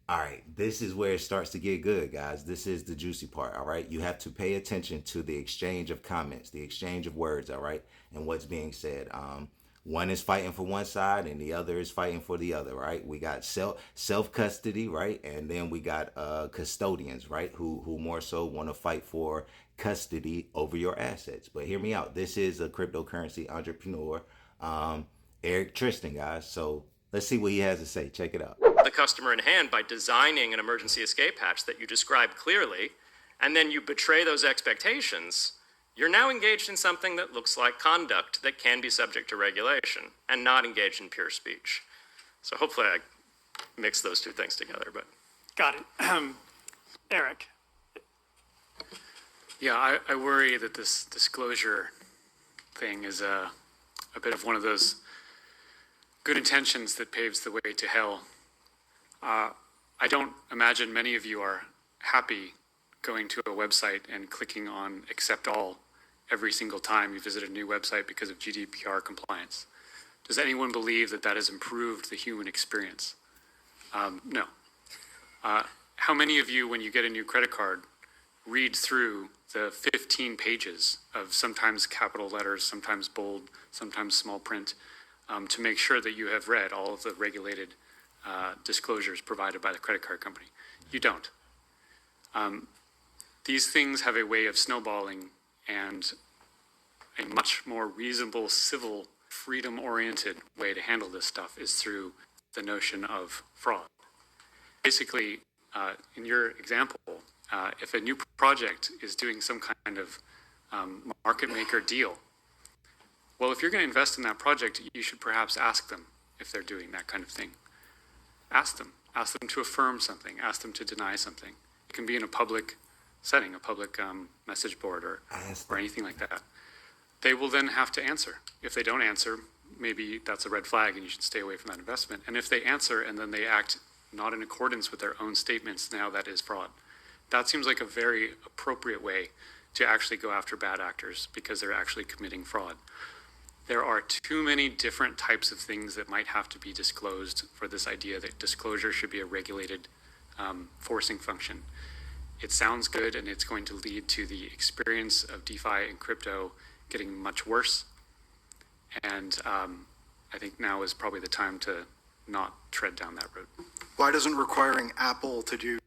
All right, this is where it starts to get good, guys. This is the juicy part, all right? You have to pay attention to the exchange of comments, the exchange of words, all right, and what's being said. One is fighting for one side and the other is fighting for the other, right? We got self custody, right? And then we got custodians, right? Who more so want to fight for custody over your assets. But hear me out. This is a cryptocurrency entrepreneur, um, Eric Tristan, guys. So let's see what he has to say. Check it out. The customer in hand by designing an emergency escape hatch that you describe clearly, and then you betray those expectations, you're now engaged in something that looks like conduct that can be subject to regulation and not engaged in pure speech. So hopefully I mix those two things together, but. Got it. Eric. Yeah, I worry that this disclosure thing is a bit of one of those good intentions that paves the way to hell. I don't imagine many of you are happy going to a website and clicking on accept all every single time you visit a new website because of GDPR compliance. Does anyone believe that that has improved the human experience? No. How many of you, when you get a new credit card, read through the 15 pages of sometimes capital letters, sometimes bold, sometimes small print, to make sure that you have read all of the regulated disclosures provided by the credit card company? You don't. These things have a way of snowballing, and a much more reasonable, civil, freedom-oriented way to handle this stuff is through the notion of fraud. Basically, in your example, if a new project is doing some kind of market maker deal, well, if you're going to invest in that project, you should perhaps ask them if they're doing that kind of thing. Ask them. Ask them to affirm something. Ask them to deny something. It can be in a public setting, a public message board or anything like that. They will then have to answer. If they don't answer, maybe that's a red flag and you should stay away from that investment. And if they answer and then they act not in accordance with their own statements, now that is fraud. That seems like a very appropriate way to actually go after bad actors because they're actually committing fraud. There are too many different types of things that might have to be disclosed for this idea that disclosure should be a regulated forcing function. It sounds good, and it's going to lead to the experience of DeFi and crypto getting much worse. And I think now is probably the time to not tread down that road. Why doesn't requiring Apple to do